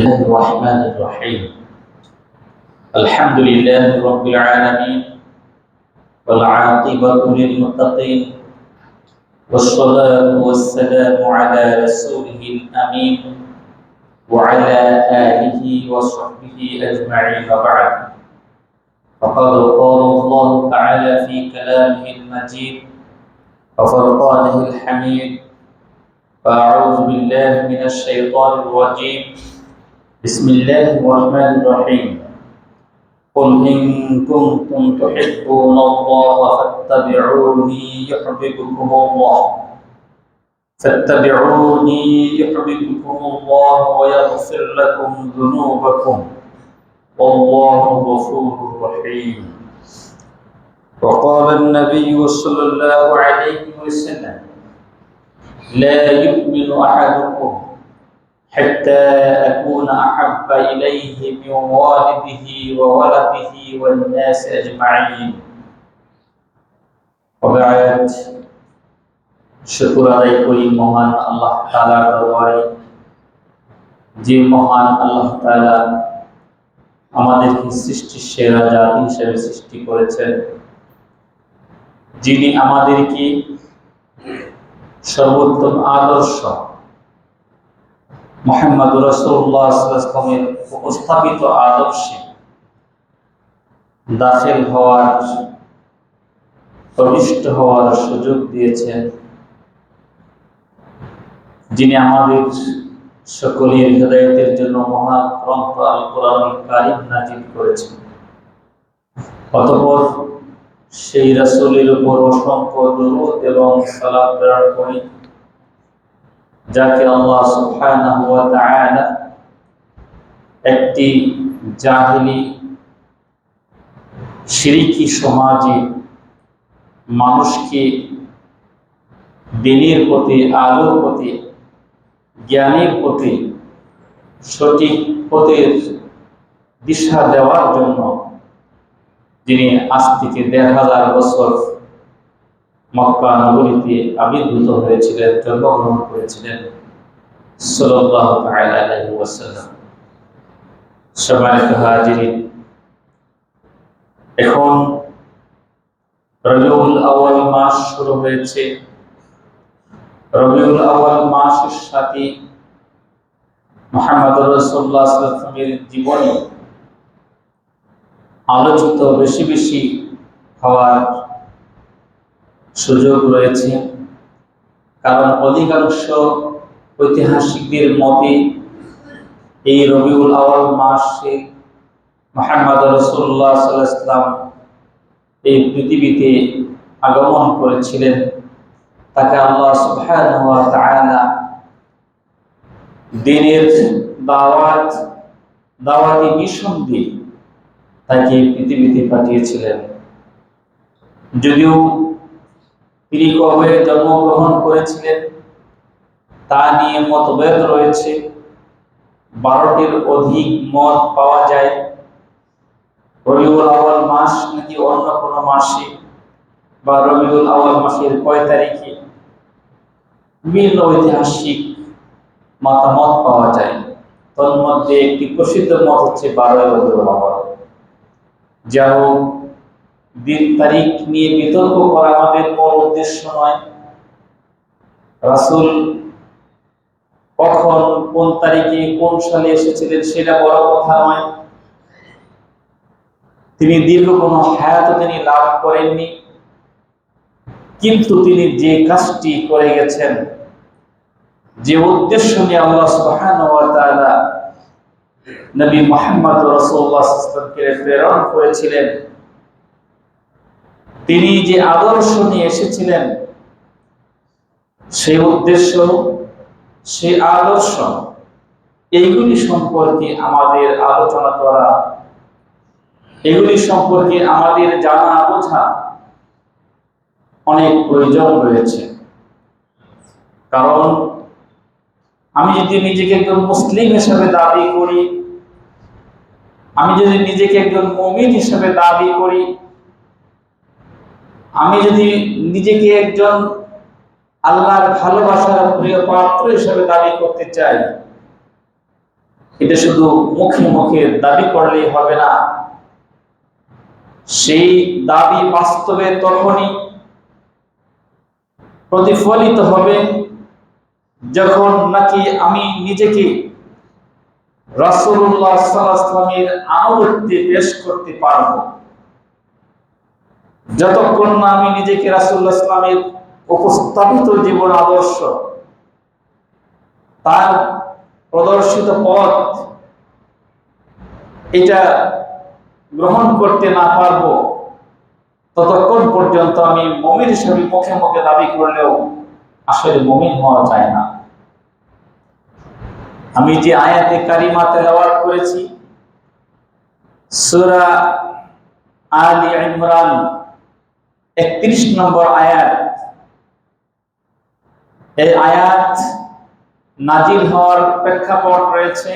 الله الرحمن الرحيم الحمد لله رب العالمين والعاقبة للمتقين والصلاة والسلام على رسوله الأمين وعلى آله وصحبه أجمعين وبعد فقد قال الله تعالى في كلامه المجيد وفرقانه الحميد فأعوذ بالله من الشيطان الرجيم بسم الله الرحمن الرحيم قل إن كنتم تحبون الله فاتبعوني يحببكم الله ويغفر لكم ذنوبكم والله غفور رحيم. وقال النبي صلى الله عليه وسلم لا يؤمن أحدكم حتى أكون أحب إليه من والده وولده والناس أجمعين. وبعد شكر عليكم মহান আল্লাহ তাআলার দরবারে যে মহান আল্লাহ তাআলা আমাদেরকে সৃষ্টির সেরা জাতি হিসেবে সৃষ্টি করেছেন, যিনি আমাদেরকে সর্বোত্তম আদর্শ মুহাম্মদ রাসূলুল্লাহ সাল্লাল্লাহু আলাইহি ওয়াসাল্লামের উপস্থাপিত আদর্শে দাখিল হওয়ার, প্রবিষ্ট হওয়ার সুযোগ দিয়েছেন, যিনি আমাদের সকলের হেদায়েতের জন্য মহান গ্রন্থ আল কোরআনুল কারীম নাযিল করেছেন। অতঃপর সেই রাসূলের উপর অসংখ্য দরুদ এবং সালাত প্রেরণ করি, যাকে আল্লাহ সুবহানাহু ওয়া তাআলা একটি জাহেলি শিরকি সমাজে মানুষকে দিনের প্রতি, আলোর প্রতি, জ্ঞানের প্রতি, সঠিক পথের দিশা দেওয়ার জন্য যিনি আজ থেকে ১৫০০ বছর মক্কা নগরীতে আবির্ভূত হয়েছিলেন, জন্মগ্রহণ করেছিলেন, সাল্লাল্লাহু তাআলা আলাইহি ওয়াসাল্লাম। সম্মানিত হাজিরিন, এখন রবিউল আউয়াল মাস শুরু হয়েছে। রবিউল আউয়াল মাসের সাথে মুহাম্মদ রাসূলুল্লাহ সাল্লাল্লাহু আলাইহি ওয়াসাল্লামের জীবনী আলোচিত বেশি বেশি হওয়ার সুযোগ রয়েছে, কারণ অধিকাংশ ঐতিহাসিকদের মতে এই রবিউল আউয়াল মাসে মুহাম্মদ রাসূলুল্লাহ সাল্লাল্লাহু আলাইহি ওয়াসাল্লাম এই পৃথিবীতে আগমন করেছিলেন। তাকে আল্লাহ সুবহানাহু ওয়া তাআলা দ্বীনের দাওয়াতি মিশন দিয়ে তাকে পৃথিবীতে পাঠিয়েছিলেন। যদিও তিনি কবে জন্মগ্রহণ করেছিলেন তা নিয়ে মতভেদ রয়েছে। 12টির অধিক মত পাওয়া যায়। রবিউল আউয়াল মাস নাকি অন্য কোনো মাসে, বা রবিউল আউয়াল মাসের কয় তারিখে, বিভিন্ন ঐতিহাসিক মতামত পাওয়া যায়। তন্মধ্যে একটি প্রসিদ্ধ মত হচ্ছে 12 রবিউল আউয়াল। যা হোক, দিন তারিখ নিয়ে বিতর্ক করা আমাদের মূল উদ্দেশ্য নয়। রাসূল কখন, কোন তারিখে, কোন সালে এসেছিলেন সেটা বড় কথা নয়। তিনি দীর্ঘ কোনো হায়াত তিনি লাভ করেননি, কিন্তু তিনি যে কাজটি করে গেছেন, যে উদ্দেশ্য নিয়ে আল্লাহ সুবহানাহু ওয়া তাআলা নবী মুহাম্মদ রাসূলুল্লাহ সাল্লাল্লাহু আলাইহি ওয়াসাল্লামকে প্রেরণ করেছিলেন, তিনি যে আদর্শ নিয়ে এসেছিলেন, সেই উদ্দেশ্য, সেই আদর্শ, এইগুলি সম্পর্কে আমাদের আলোচনা করা, এগুলি সম্পর্কে আমাদের জানা বোঝা অনেক প্রয়োজন রয়েছে। কারণ আমি যদি নিজেকে একজন মুসলিম হিসেবে দাবি করি, আমি যদি নিজেকে একজন মুমিন হিসেবে দাবি করি, আমি যদি নিজেকে একজন আল্লাহর ভালোবাসার প্রিয় পাত্র হিসেবে দাবি করতে চাই, এটা শুধু মুখে মুখে দাবি করলেই হবে না, সেই দাবি বাস্তবে তখনই প্রতিফলিত হবে যখন নাকি আমি নিজেকে রাসূলুল্লাহ সাল্লাল্লাহু আলাইহি ওয়াসাল্লামের আনুগত্যে পেশ করতে পারব। যতক্ষণ না আমি নিজেকে রাসূলুল্লাহ সাল্লাল্লাহু আলাইহি ওয়াসাল্লামের উপস্থাপিত জীবন আদর্শ, তার প্রদর্শিত পথ এটা গ্রহণ করতে না পারবো, ততক্ষণ পর্যন্ত আমি মুমিন হিসেবে মুখে মুখে দাবি করলেও আসলে মুমিন হওয়া যায় না। আমি যে আয়াতে কারিমা তেলাওয়াত করেছি সূরা আলে ইমরান 31 নম্বর আয়াত, এই আয়াত নাজিল হওয়ার প্রেক্ষাপট রয়েছে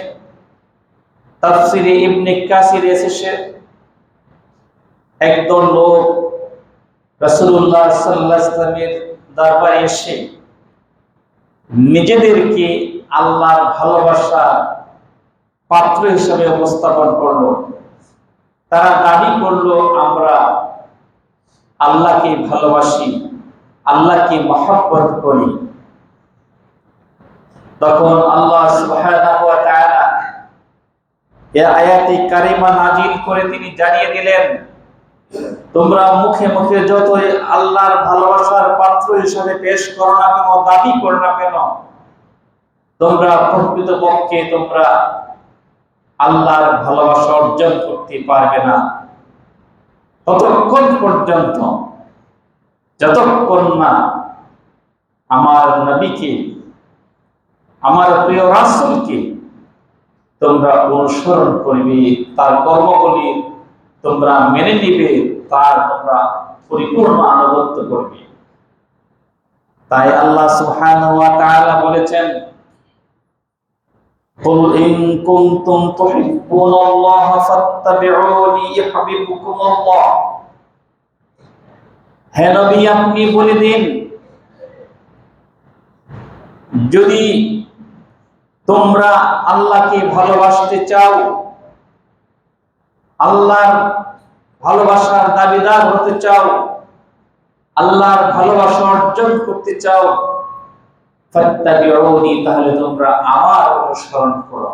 তাফসিরে ইবনে কাসির এসেছে, একদল লোক রাসূলুল্লাহ সাল্লাল্লাহু আলাইহি ওয়াসাল্লামের দরবারে এসে নিজেদেরকে আল্লাহর ভালোবাসার পাত্র হিসেবে উপস্থাপন করলো। তারা দাবি করলো আমরা আল্লাহকে ভালোবাসি, আল্লাহকে মহব্বত করি। তখন আল্লাহ সুবহানাহু ওয়া তাআলা এই আয়াতে কারিমা নাজিল করে তিনি জানিয়ে দিলেন, তোমরা মুখে মুখে যতই আল্লাহর ভালোবাসার পাত্র হিসেবে পেশ করো না কেন, দাবি করো না কেন, তোমরা প্রকৃতপক্ষে তোমরা আল্লাহর ভালোবাসা অর্জন করতে পারবে না ততক্ষণ পর্যন্ত যতক্ষণ না আমার নবীকে, আমার প্রিয় রাসূলকে তোমরা অনুসরণ করবে, তার কর্মগুলি তোমরা মেনে নিবে, তার তোমরা পরিপূর্ণ আনুগত্য করবে। তাই আল্লাহ সুবহানাহু ওয়া তাআলা বলেছেন, কুল ইন কুনতুম তুহিব্বুনাল্লাহ ফাত্তাবিউনি ইউহিব্বুকুমুল্লাহ। হে নবী, আপনি বলে দিন, যদি তোমরা আল্লাহকে ভালোবাসতে চাও, আল্লাহর ভালোবাসার দাবিদার হতে চাও, আল্লাহর ভালোবাসা অর্জন করতে চাও, ফাত্তাবিউনি, তাহলে তোমরা আমার অনুসরণ করো।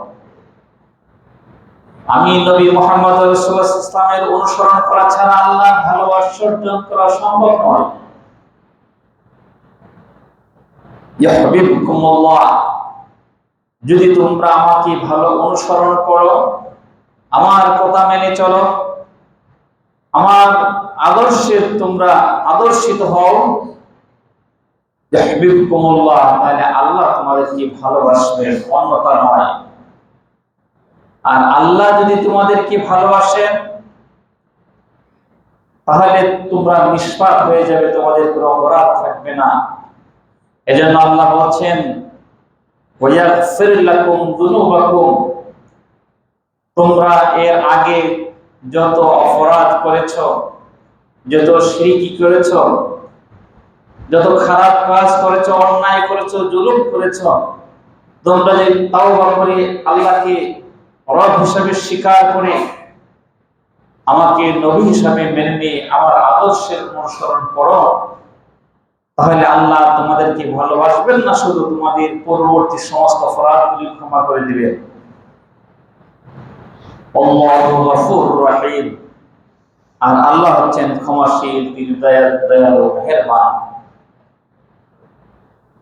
আমি নবী মুহাম্মদ রাসূলুল্লাহ সাল্লাল্লাহু আলাইহি ওয়াসাল্লামের অনুসরণ করা ছাড়া আল্লাহর ভালোবাসা অর্জন করা সম্ভব নয়। ইউহিব্বুকুমুল্লাহ, যদি তোমরা আমাকে ভালো অনুসরণ করো, আমার কথা মেনে চলো, আমার আদর্শে তোমরা আদর্শিত হও, ইউহিব্বুকুমুল্লাহ, তাহলে আল্লাহ তোমাদেরকে ভালোবাসবেন, অন্যথা নয়। আর আল্লাহ যদি তোমাদেরকে ভালোবাসেন তাহলে তোমরা নিষ্পাপ হয়ে যাবে, তোমাদের কোনো অপরাধ থাকবে না। এজন্য আল্লাহ বলছেন, ওয়ায়াগফির লাকুম যুনুবাকুম, তোমরা এর আগে যত অপরাধ করেছো, যত শিরকি করেছো, যত খারাপ কাজ করেছো, অন্যায় করেছো, জুলুম করেছো, তোমরা যদি তাওবা করে আল্লাহকে রব হিসাবে স্বীকার করে আমাকে নবী হিসাবে মেনে নিয়ে আমার আদর্শের অনুসরণ করো, তাহলে আল্লাহ তোমাদেরকে ভালোবাসবেন না, শুধু তোমাদের পূর্ববর্তী সমস্ত অপরাধগুলি ক্ষমা করে দিবেন। আল্লাহু গফুরুর রহিম, আর আল্লাহ হচ্ছেন ক্ষমাশীল, তিনি দয়ালু, মেহেরবান।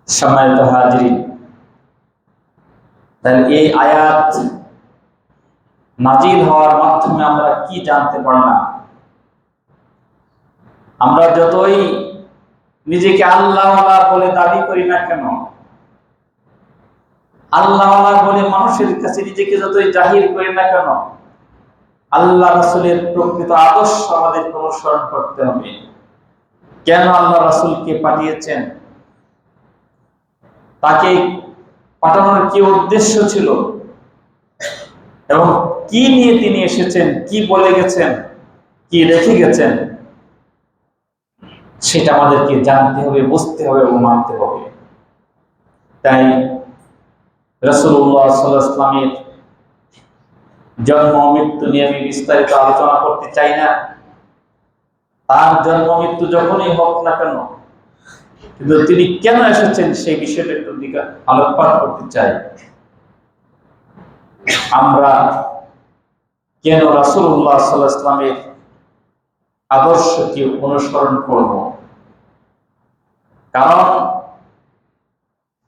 সম্মানিত হাজিরিন, তাহলে এই আয়াত নাজিল হওয়ার মাধ্যমে আমরা কি জানতে পারলাম? আমরা যতই নিজেকে আল্লাহওয়ালা বলে দাবি করি না কেন, আল্লাহওয়ালা বলে মানুষের কাছে নিজেকে যতই জাহির করি না কেন, আল্লাহ রাসূলের প্রকৃত আদর্শ আমাদের অনুসরণ করতে হবে। কেন আল্লাহ রাসূলকে পাঠিয়েছেন, তাকে পাঠানোর কি উদ্দেশ্য ছিল এবং কি নিয়ে তিনি এসেছেন, কি বলে গেছেন, কি রেখে গেছেন, সেটা আমাদেরকে জানতে হবে, বুঝতে হবে এবং মানতে হবে। তাই রাসূলুল্লাহ সাল্লাল্লাহু আলাইহি ওয়াসাল্লামের জন্ম মৃত্যু নিয়ে আমি বিস্তারিত আলোচনা করতে চাই না। তার জন্ম মৃত্যু যখনই হোক না কেন, কিন্তু তিনি কেন এসেছেন সেই বিষয়টা একটু দিকে আলোকপাত করতে চাই। আমরা কেন রাসূলুল্লাহ সাল্লাল্লাহু আলাইহি ওয়াসাল্লামের আদর্শকে অনুসরণ করব? কারণ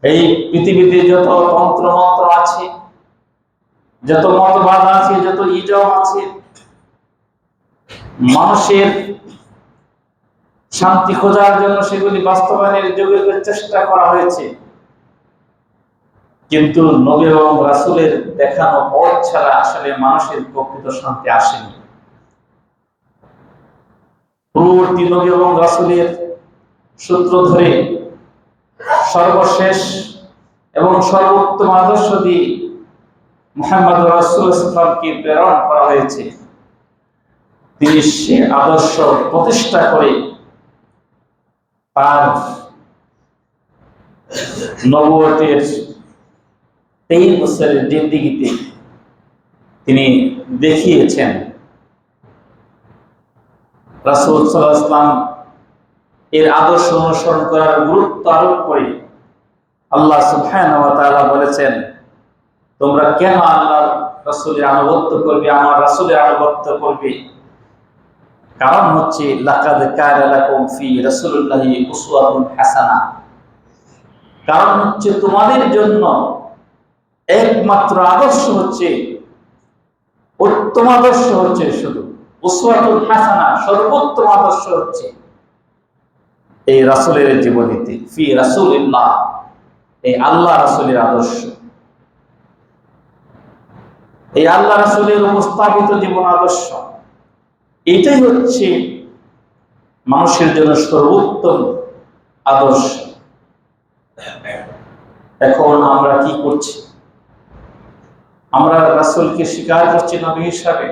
এই পৃথিবীতে যত তন্ত্র মন্ত্র আছে, যত মতবাদ আছে, যত ইজম আছে, মানুষের শান্তি খোঁজার জন্য সেগুলি বাস্তবায়নের যোগ্য চেষ্টা করা হয়েছে, কিন্তু নবী এবং রাসূলের দেখানো পথ ছাড়া আসলে মানুষের প্রকৃত শান্তি আসেনি। পূর্ববর্তী নবী এবং রাসূলের সূত্র ধরে সর্বশেষ এবং সর্বোত্তম আদর্শ দিয়ে মুহাম্মদ রাসূলুল্লাহ সাল্লাল্লাহু আলাইহি ওয়াসাল্লামকে প্রেরণ করা হয়েছে। তিনি সে আদর্শ প্রতিষ্ঠা করে তার নবুয়তের 23 বছরের জিন্দেগিতে তিনি দেখিয়েছেন রাসূল সাল্লাল্লাহু আলাইহি ওয়াসাল্লাম এর আদর্শ অনুসরণ করার গুরুত্ব আরোপ করে আল্লাহ সুবহানাহু ওয়া তাআলা বলেছেন, তোমরা কেন আল্লাহর রাসূলের আনুগত্য করবে, আমার রাসূলের আনুগত্য করবে? কারণ হচ্ছে লাকাদ কানা লাকুম ফি রাসূলিল্লাহি উসওয়াতুন হাসানাহ। কারণ হচ্ছে তোমাদের জন্য একমাত্র আদর্শ হচ্ছে, উত্তম আদর্শ হচ্ছে শুধু উসওয়াতুন হাসানাহ, সর্বোত্তম আদর্শ হচ্ছে এই রাসূলের জীবনীতে, ফি রাসূলিল্লাহ, এই আল্লাহ রাসূলের আদর্শ, এই আল্লাহ রাসূলের উপস্থাপিত জীবন আদর্শ, এটাই হচ্ছে মানুষের জন্য সর্বোত্তম আদর্শ। এখন আমরা কি করছি? আমরা রাসূলকে স্বীকার করছি নবী হিসাবে,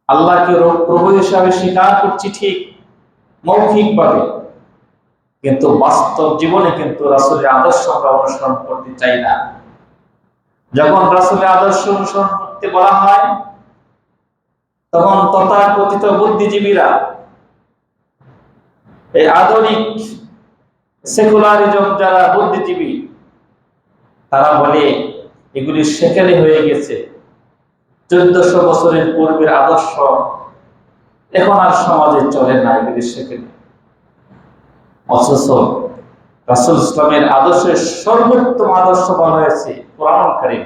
আল্লাহকে প্রভু হিসাবে স্বীকার করছি ঠিক মৌখিকভাবে, কিন্তু বাস্তব জীবনে কিন্তু রাসূলের আদর্শ আমরা অনুসরণ করতে চাই না। যখন রাসূলের আদর্শ অনুসরণ করতে বলা হয়, তখন তথাকথিত বুদ্ধিজীবীরা, এই আধুনিক সেকুলারিজম যারা বুদ্ধিজীবী, তারা বলে এগুলি সেকেলে হয়ে গেছে, 1400 বছরের পূর্বের আদর্শ এখন আর সমাজে চলে না, এগুলি সেকেলে। অথচ রাসূল ইসলামের আদর্শের সর্বোত্তম আদর্শ বলা হয়েছে কোরআন কারীম,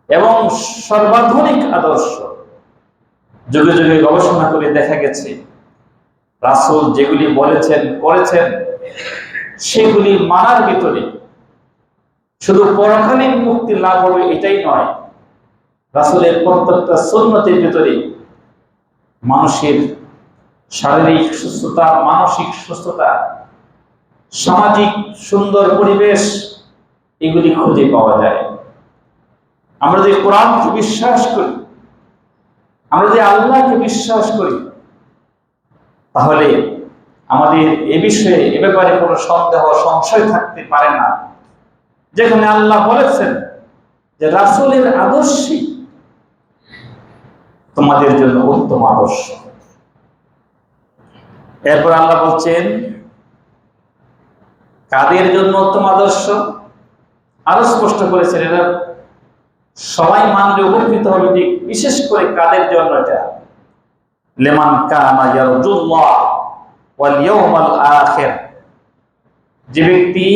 এবং সর্বাধুনিক আদর্শ। যুগে যুগে গবেষণা করে দেখা গেছে রাসূল যেগুলি বলেছেন করেছেন সেগুলি মানার ভিতরে শুধু পরকালীন মুক্তি লাভ হবে এটাই নয়, রাসূলের প্রত্যেকটা সুন্নতের ভিতরে মানুষের শারীরিক সুস্থতা, মানসিক সুস্থতা, সামাজিক সুন্দর পরিবেশ, এগুলি খুঁজে পাওয়া যায়। আমরা যে কোরআনকে বিশ্বাস করি, আমরা যে আল্লাহকে বিশ্বাস করি, তাহলে আমাদের এ বিষয়ে, এ ব্যাপারে কোনো সন্দেহ সংশয় থাকতে পারে না। যেখানে আল্লাহ বলেছেন যে রাসূলের আদর্শই তোমাদের জন্য উত্তম আদর্শ। এরপর আল্লাহ বলছেন কাদের জন্য উত্তম আদর্শ, আরো স্পষ্ট করেছেন, এরা সবাই মানলে উপকৃত হবে, ঠিক বিশেষ করে কাদের জন্য এটা, লিমান কানা ইয়ারজুল্লাহ ওয়াল ইয়াউমাল আখির, যে ব্যক্তি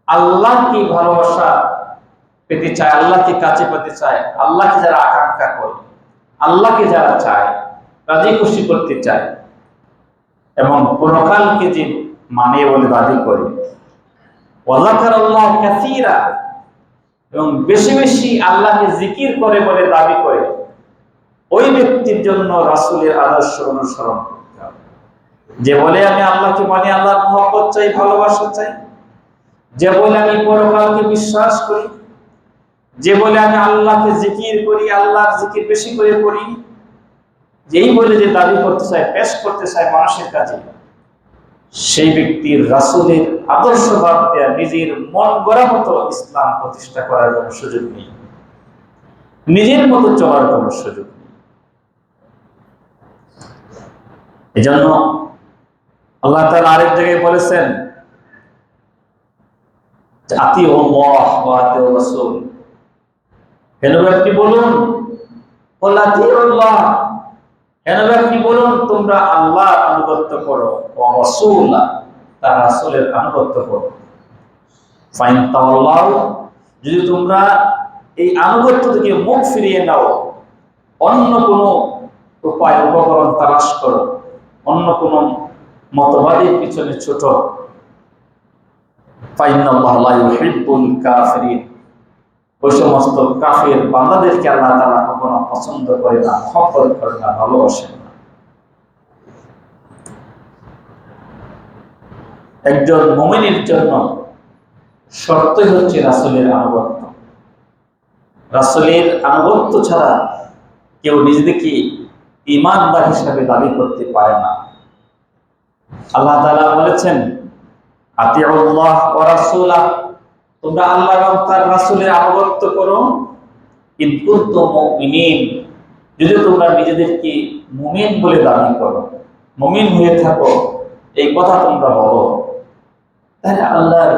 আল্লাহকে ভালোবাসা পেতে চায়, আল্লাহকে কাছে পেতে চায়, আল্লাহকে যারা আকাঙ্ক্ষা করে, আল্লাহকে যারা চায়, রাজি খুশি করতে চায়, এবং পরকালকে যে মানে বলে দাবি করে, ওয়াযাকারাল্লাহ কাসীরা, এবং বেশি বেশি আল্লাহকে জিকির করে বলে দাবি করে, ওই ব্যক্তির জন্য রাসূলের আদর্শ অনুসরণ করতে হবে। যে বলে আমি আল্লাহকে মানি, আল্লাহর মহব্বত চাই, ভালোবাসা চাই, যে বলে আমি পরকালকে বিশ্বাস করি, যে বলে আমি আল্লাহকে জিকির করি, আল্লাহর জিকির বেশি করে করি, যেই বলে যে দাবি করতে চায়, পেশ করতে চায় মানুষের কাছে, সেই ব্যক্তির রাসূলের আদর্শ বাদ দেয়া নিজের মন গড়া মতো ইসলাম প্রতিষ্ঠা করার জন্য সুযোগ নেই। নিজের মতো চলার কোন সুযোগ নেই। এজন্য আল্লাহ তাআলা আরেক জায়গায় বলেছেন, আতিউল্লাহ ওয়া আতিউর রাসূল, হে নবী আপনি বলুন, কুল আতিউল্লাহ, হে নবী আপনি বলুন তোমরা আল্লাহর আনুগত্য করো, ওয়া রাসূলা, তার রাসূলের আনুগত্য করো। ফাইন তাওয়াল্লাউ, যদি তোমরা এই আনুগত্য থেকে মুখ ফিরিয়ে নাও, অন্য কোনো উপায় উপকরণ তালাশ করো, অন্য কোনো মতবাদের পিছনে ছোট, ফাইন্নাল্লাহা লা ইউহিব্বুল কাফিরিন, ওই সমস্ত কাফের বান্দাদেরকে আল্লাহ তাআলা কখনো পছন্দ করে না, মহব্বত করে না, ভালোবাসেন না। একজন মুমিনের জন্য শর্তই হচ্ছে রাসূলের আনুগত্য। রাসূলের আনুগত্য ছাড়া কেউ নিজেকে ঈমানদার হিসেবে দাবি করতে পারে না। আল্লাহ তাআলা বলেছেন, আতিউল্লাহ ওয়া রাসূলা, তোমরা আল্লাহ এবং তার রাসূলের আনুগত্য করো, ইন কুনতুম মুমিনিন, যদি তোমরা নিজেদেরকে মুমিন বলে দাবি করো, মুমিন হয়ে থাকো, এই কথা তোমরা বলো, তাহলে আল্লাহর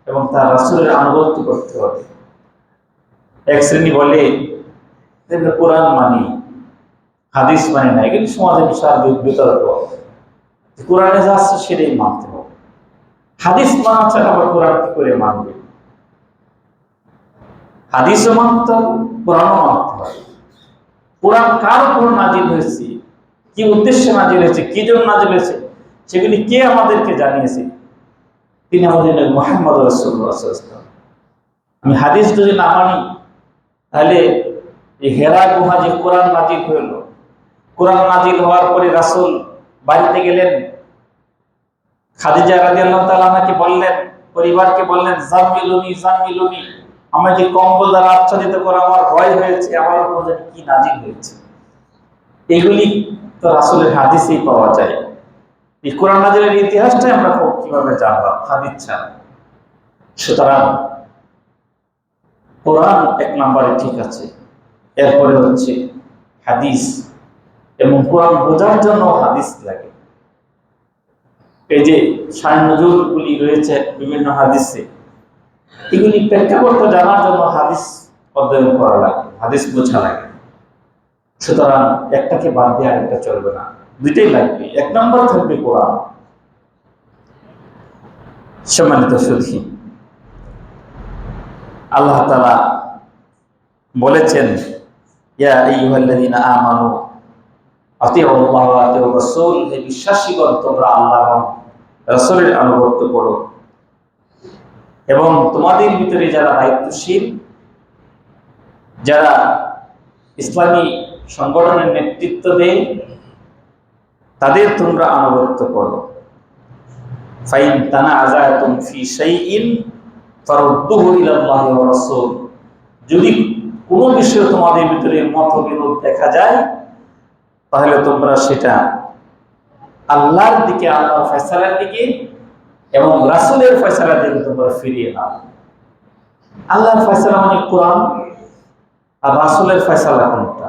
এবং তার রাসূলের আনুগত্য করতে হবে। এক শ্রেণী বলে যে কোরআন মানি, হাদিস মানি না, এগুলি সমাজে বিশাল বিতর্ক। কোরআনে যা আছে সেটাই মানতে হবে, হাদিস মানা ছাড়া আবার কোরআন কি করে মানবে? হাদিসও মানতে হবে, কোরআনও মানতে হবে। কোরআন কার উপর নাজিল হয়েছে, কি উদ্দেশ্যে নাজিল হয়েছে, কি জন্য নাজিল হয়েছে, সেগুলি কে আমাদেরকে জানিয়েছে? তিনি আমাদের নবী মুহাম্মদ রাসূলুল্লাহ সাল্লাল্লাহু আলাইহি ওয়াসাল্লাম। আমি হাদিস যদি না মানি, তাহলে এই হেরা গুহা যে কোরআন নাজিল হইল, কোরআন নাজিল হওয়ার পরে রাসূল বাড়িতে গেলেন, খাদিজা রাদিয়াল্লাহু তাআলা আনহাকে বললেন, পরিবারকে বললেন, জামিলুনি জামিলুনি, আমাকে কম্বল দ্বারা আচ্ছাদিত করো, আমার ভয় হয়েছে, আমার উপর যেন কি নাজিল হয়েছে। এগুলি তো রাসূলের হাদিসেই পাওয়া যায়। এই কোরআন নাজিলের ইতিহাসটাই আমরা কিভাবে জানলাম? হাদিস ছাড়া। সুতরাং কোরআন এক নম্বরে ঠিক আছে, এরপরে হচ্ছে হাদিস, এবং কোরআন বোঝার জন্য হাদিস লাগে। এই যে শান নজুলগুলি রয়েছে বিভিন্ন হাদিসে, এগুলি প্রেক্ষাপট জানার জন্য হাদিস অধ্যয়ন করা লাগে, হাদিস বোঝা লাগে। সুতরাং একটাকে বাদ দিয়ে আরেকটা চলবে না, দুইটাই লাগবে। এক নম্বর থাকবে কোরআন। সম্মানিত সুধী, আল্লাহ তাআলা বলেছেন, ইয়া আইয়ুহাল্লাযীনা আমানু আতিউল্লাহ ওয়া আতিউর রাসূল, হে বিশ্বাসীগণ তোমরা আল্লাহ এবং রাসূলের আনুগত্য করো, এবং তোমাদের ভিতরে যারা দায়িত্বশীল, যারা ইসলামী সংগঠনের নেতৃত্ব দেয়, তাদের তোমরা আনুগত্য করো। ফাইন তানাযাতুম ফি শাইইন ফারুদ্দুহু ইলাল্লাহি ওয়া রাসূল, যদি কোনো বিষয়ে তোমাদের ভিতরে মতবিরোধ দেখা যায়, তাহলে তোমরা সেটা আল্লাহর দিকে, আল্লাহর ফয়সালার দিকে এবং রাসূলের ফয়সালার দিকে তোমরা ফিরিয়ে নাও। আল্লাহর ফয়সালা মানে কোরআন, আর রাসূলের ফয়সালা কোনটা?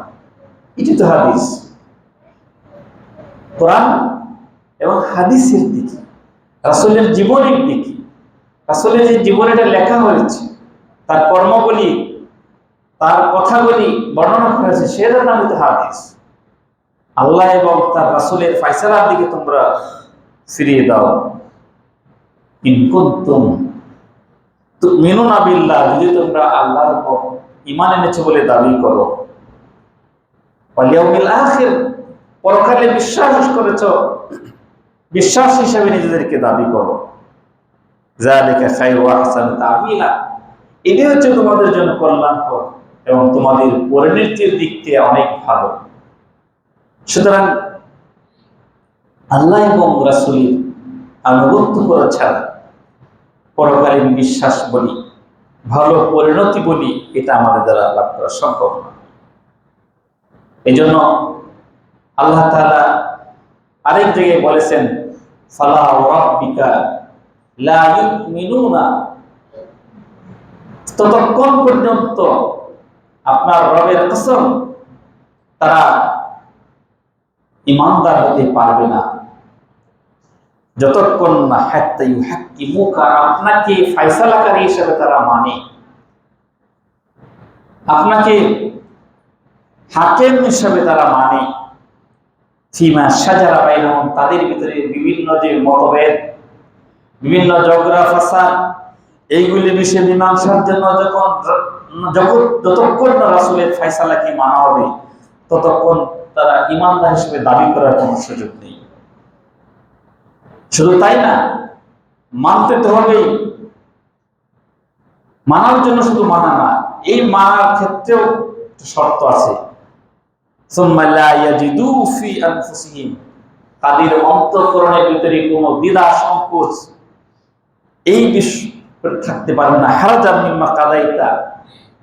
এটি তো হাদিস। কোরআন এবং হাদিসের দিকে, রাসূলের জীবনের দিকে, রাসূলের যে জীবনেটা লেখা হয়েছে, তার কর্মগুলি, তার কথাগুলি বর্ণনা করা হয়েছে, সেটার নাম হচ্ছে হাদিস। আল্লাহ এবং তার রাসূলের ফয়সালার দিকে তোমরা ফিরিয়ে দাও। ইন কুনতুম তুমিনুনা বিল্লাহ, যদি তোমরা আল্লাহর উপর ঈমান এনেছো বলে দাবি করো, ওয়াল ইয়াউমিল আখির, পরকালে বিশ্বাস করেছো, বিশ্বাস হিসেবে নিজেদেরকে দাবি করো, যালিকা খায়রু ওয়া আহসানু তা'ওয়িলা, এটাই হচ্ছে তোমাদের জন্য কল্যাণকর এবং তোমাদের পরিণতির দিক থেকে অনেক ভালো। সুতরাং আল্লাহ এবং রাসূলের আনুগত্য করা ছাড়া পরকালীন বিশ্বাস বলি, ভালো পরিণতি বলি, এটা আমাদের দ্বারা লাভ করা সম্ভব না। এই জন্য আল্লাহ তাআলা আরেক জায়গায় বলেছেন, ফালা রাব্বিকা লা ইউমিনুনা, ততক্ষণ পর্যন্ত আপনার রবের কসম, তারা ইমানদার হতে পারবে না যতক্ষণ না হাত্তা ইউহাক্কিমুকা, আপনাকে ফয়সালাকারী হিসেবে তারা মানে, আপনাকে হাকিম হিসেবে তারা মানে, ফিমা শাজারা বাইনাহুম, তাদের ভিতরে বিভিন্ন যে মতভেদ, বিভিন্ন ঝগড়া ফাসাদ, এইগুলি বিষয়ে মীমাংসার জন্য যতক্ষণ না রাসূলের ফয়সালাকে মানা হবে, ততক্ষণ তারা ইমানদার হিসেবে দাবি করার কোনো সুযোগ নেই। শুধু তাই না, মানতে তো হবেই। মানার জন্য শুধু মানা না, এই মানার ক্ষেত্রেও শর্ত আছে। সুম্মা লা ইয়াজিদু ফি আনফুসিহিম, তাদের অন্তঃকরণের ভিতরে কোনো দ্বিধা সংকোচ এই বিষয় থাকতে পারবে না। হারাজাম মিম্মা কাদাইতা,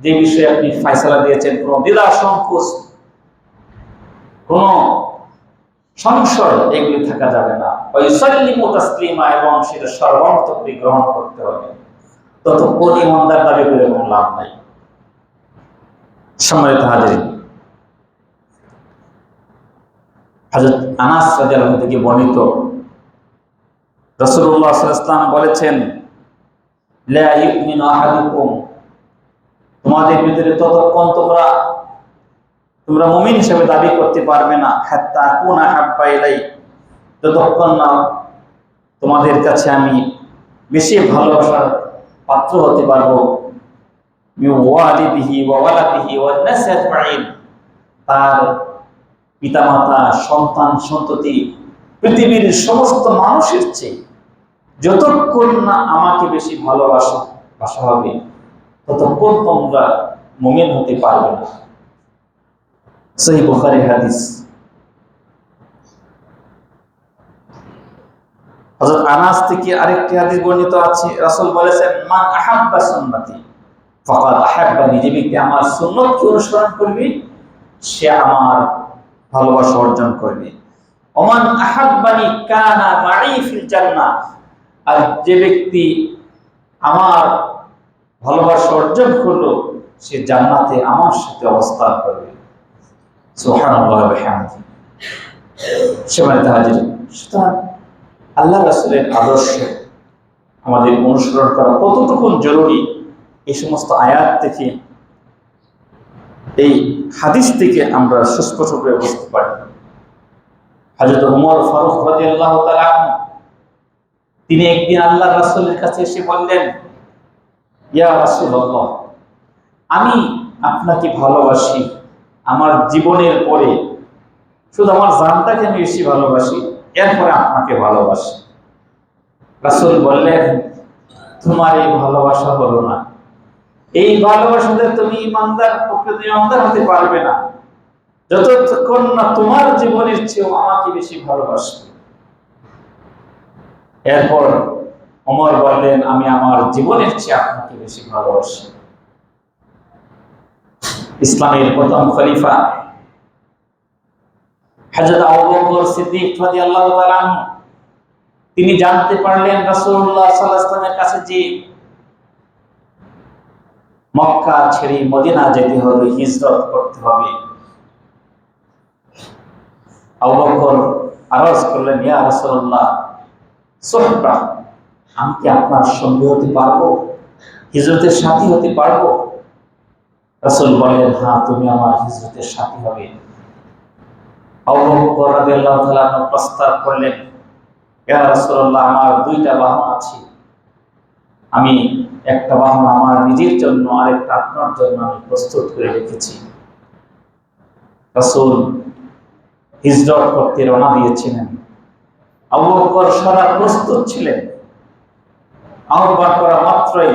যে বিষয়ে আপনি ফয়সালা দিয়েছেন, কোনো দ্বিধা সংকোচ, কোনো সংশয় এগুলি থাকা যাবে না। ওয়াইসাল্লিমু তাসলিমা, এবং সেটা সর্বান্তকরণে গ্রহণ করতে হবে। ততক্ষণ ইমানদার দাবি করে কোনো লাভ নাই। সম্মানিত হাজিরিন, হযরত আনাস রাদিয়াল্লাহু থেকে বর্ণিত, রাসূলুল্লাহ সাল্লাল্লাহু আলাইহি ওয়াসাল্লাম বলেছেন, লা ইউমিনু আহাদুকুম, তোমাদের ভিতরে ততক্ষণ তোমরা মুমিন হিসেবে দাবি করতে পারবে না, হাত্তা আকুনা হাব্বা ইলাই, যতক্ষণ না তোমাদের কাছে আমি বেশি ভালোবাসার পাত্র হতে পারবো, মিন ওয়ালিদিহি ওয়া ওয়ালাদিহি ওয়ান নাস আজমাইন, তার পিতামাতা, সন্তান, সন্ততি, পৃথিবীর সমস্ত মানুষের চেয়ে যতক্ষণ না আমাকে বেশি ভালোবাসা হবে, ততক্ষণ তোমরা মুমিন হতে পারবে না। সহিহ বুখারী হাদিস। হযরত আনাস থেকে আরেকটি হাদিস বর্ণিত আছে, রাসূল বলেছেন, মান আহাব্বা সুন্নতি ফাকাদ আহাব্বানি, যে ব্যক্তি আমার সুন্নতকে অনুসরণ করবে সে আমার ভালোবাসা অর্জন করবে। ওমান আহাব্বানি কানা মাই ফিল জান্নাহ, আর যে ব্যক্তি আমার ভালোবাসা অর্জন করলো সে জান্নাতে আমার সাথে অবস্থান করবে। সুবহানাল্লাহ ওয়া বিহামদিহি। সম্মানিত হাজিরিন, সুতরাং আল্লাহ রাসূলের আদর্শ আমাদের অনুসরণ করা কতটুকু জরুরি, এই সমস্ত আয়াত থেকে, এই হাদিস থেকে আমরা সুস্পষ্টভাবে বুঝতে পারি। হযরত ওমর ফারুক রাদিয়াল্লাহু তাআলা আনহু, তিনি একদিন আল্লাহ রাসূলের কাছে এসে বললেন, ইয়া রাসূলুল্লাহ, আমি আপনাকে ভালোবাসি, আমার জীবনের পরে শুধু আমার জানটাকে আমি বেশি ভালোবাসি, এরপরে আপনাকে ভালোবাসি। রাসূল বললেন, তোমার এই ভালোবাসা হলো না, এই ভালোবাসাতে তুমি প্রকৃত ইমানদার হতে পারবে না যতক্ষণ না তোমার জীবনের চেয়েও আমাকে বেশি ভালোবাসবে। এরপর ওমর বললেন, আমি আমার জীবনের চেয়ে আপনাকে বেশি ভালোবাসি। ইসলামের প্রথম খলিফা হযরত আবু বকর সিদ্দিক রাদিয়াল্লাহু তাআলা আনহু, তিনি জানতে পারলেন রাসূলুল্লাহ সাল্লাল্লাহু আলাইহি ওয়াসাল্লামের কাছে যে মক্কা ছেড়ে মদিনা যেতে হবে, হিজরত করতে হবে। আবু বকর আরজ করলেন, ইয়া রাসূলুল্লাহ, সুহবা, আমি কি আপনার সঙ্গী হতে পারবো, হিজরতের সাথী হতে পারবো? রাসূল বললেন, হ্যাঁ, তুমি আমার হিজরতের সাথী হবে। আবু বকর রাদিয়াল্লাহু তাআলা প্রস্তাব করলেন, ইয়া রাসূলুল্লাহ, আমার দুইটা বাহন আছে, আমি একটা বাহন আমার নিজের জন্য, আরেকটা আপনার জন্য আমি প্রস্তুত করে রেখেছি। রাসূল হিজরত করতে রওনা দিয়েছিলেন। আবু বকর সারা প্রস্তুত ছিলেন। আহ্বান করা মাত্রই,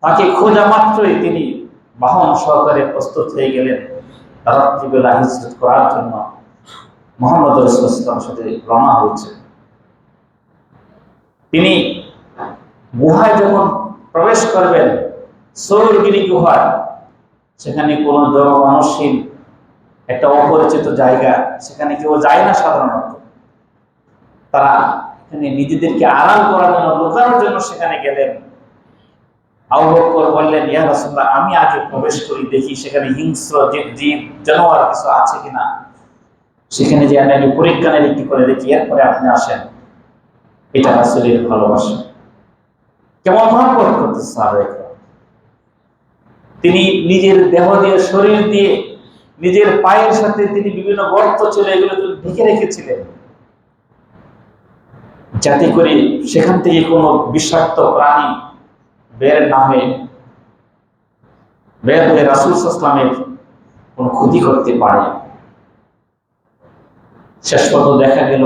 তাকে খোঁজা মাত্রই তিনি বাহন সহকারে প্রস্তুত হয়ে গেলেন রাত্রিবেলা হিজরত করার জন্য। মুহাম্মদ রাসূলুল্লাহ সাল্লাল্লাহু আলাইহি ওয়াসাল্লামের সাথে রওনা হয়েছে। তিনি গুহায় যখন প্রবেশ করবেন, সৌরগিরি গুহায়, সেখানে কোনো জনমানুষহীন একটা অপরিচিত জায়গা, সেখানে কেউ যায় না সাধারণত। তারা এখানে নিজেদেরকে আড়াল করার জন্য, লুকানোর জন্য সেখানে গেলেন। আবু বকর বললেন, ইয়া রাসূলুল্লাহ, আমি আগে প্রবেশ করি, দেখি সেখানে হিংস্র জীব জানোয়ার কিছু আছে কিনা, সেখানে যে আমি পরীক্ষা নিরীক্ষা করে দেখি, এরপরে আপনি আসেন। এটা রাসূলের ভালোবাসা। কেমন মহব্বত করতে সাহাবায়ে, তিনি নিজের দেহ দিয়ে, শরীর দিয়ে, নিজের পায়ের সাথে তিনি বিভিন্ন গর্ত ছিল, এগুলো ঢেকে রেখেছিলেন, যাতে করে সেখান থেকে কোনো বিষাক্ত প্রাণী বের না হয়ে রাসূল সাল্লাল্লাহু আলাইহি ওয়াসাল্লামের কোনো ক্ষতি করতে পারে। শেষ পর্যন্ত দেখা গেল,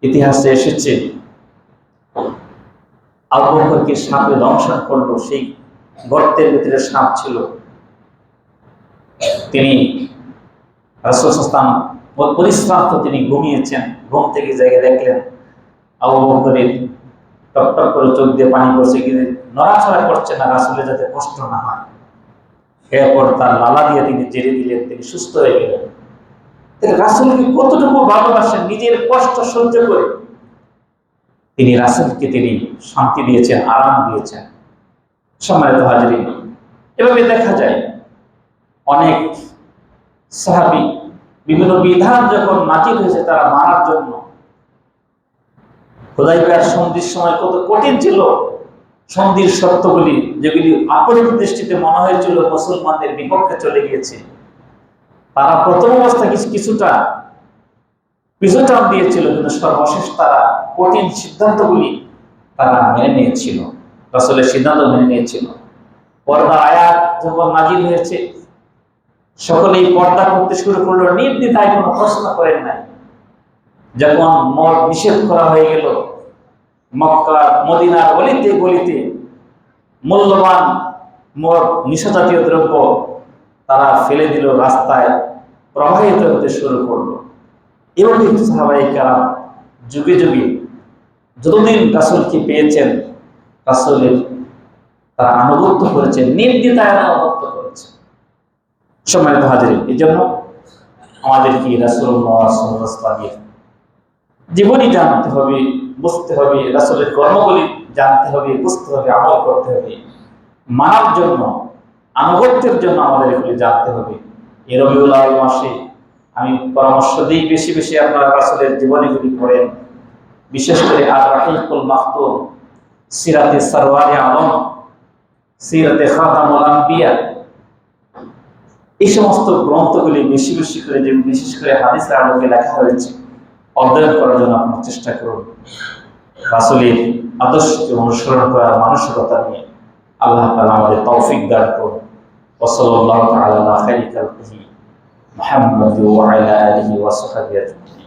ইতিহাসে এসেছে, আবু বকরকে সাপে দংশন করলো। সেই গর্তের ভিতরে সাপ ছিল। তিনি রাসূল সাল্লাল্লাহু আলাইহি ওয়াসাল্লাম পরিশ্রান্ত, তিনি ঘুমিয়েছেন। ঘুম থেকে জেগে দেখলেন আবু বকরের টপ টপ করে চোখ দিয়ে পানি পড়ছে, কিন্তু নড়াচড়া করছে না, রাসূলের যাতে কষ্ট না হয়। এরপর তার লালা দিয়ে তিনি জেরে দিলেন, তিনি সুস্থ হয়ে গেলেন। রাসূলকে কতটুকু ভালোবাসেন, নিজের কষ্ট সহ্য করে তিনি রাসূলকে তিনি শান্তি দিয়েছেন, আরাম দিয়েছেন। সম্মানিত হাজরিন, এভাবে দেখা যায় অনেক সাহাবী বিভিন্ন বিধান যখন নাজিল হয়েছে তারা মানার জন্য, হুদায়বিয়ার সন্ধির সময় কত কঠিন ছিল সন্ধির শর্তগুলি, যেগুলি আপরিক দৃষ্টিতে মনে হয়েছিল মুসলমানদের বিপক্ষে চলে গিয়েছে, তারা প্রথম অবস্থায় কিছুটা পিছুটান দিয়েছিল, কিন্তু সর্বশেষ তারা কঠিন সিদ্ধান্তগুলি তারা মেনে নিয়েছিল, রাসূলের সিদ্ধান্ত মেনে নিয়েছিল। পর্দার আয়াত যখন নাজিল হয়েছে, সকলেই পর্দা করতে শুরু করলো, নির্দ্বিধায় কোনো প্রশ্ন করেন নাই। যখন মদ নিষেধ করা হয়ে গেল, মক্কা মদিনার গলিতে গলিতে মূল্যবান মদ, নিশাজাতীয় দ্রব্য তারা ফেলে দিল, রাস্তায় প্রবাহিত হতে শুরু করলো। এবং সাহাবায়ে কেরাম যুগে যুগে যতদিন রাসূলকে পেয়েছেন, রাসূলের তারা আনুগত্য করেছেন, নির্দ্বিধায় আনুগত্য করেছেন। সম্মানিত হাজিরিন, এই জন্য আমাদেরকে রাসূলুল্লাহ সাল্লাল্লাহু আলাইহি ওয়াসাল্লামের জীবনী জানতে হবে, বুঝতে হবে, রাসূলের কর্মগুলি জানতে হবে, বুঝতে হবে, আমল করতে হবে। মানার জন্য, আনুগত্যের জন্য আমাদের এগুলি জানতে হবে। এই রবিউল আউয়াল মাসে আমি পরামর্শ দিই, বেশি বেশি আপনারা রাসূলের জীবনীগুলি পড়েন, বিশেষ করে আর রাহিকুল মাকতুম, সিরাতে সরওয়ারে আলম, সিরাতে খাতামুল আম্বিয়া, এই সমস্ত গ্রন্থগুলি বেশি বেশি করে, যে বিশেষ করে হাদিসের আলোকে লেখা হয়েছে, অধ্যয়ন করার জন্য আপনার চেষ্টা করুন। রাসূলের আদর্শকে অনুসরণ করার মানসিকতা নিয়ে আল্লাহ তাআলা আমাদের তৌফিক দান করুন। ওয়া সাল্লাল্লাহু তাআলা আলা খাইরি খালকিহি মুহাম্মাদ ওয়া আলা আলিহি ওয়া সাহবিহি।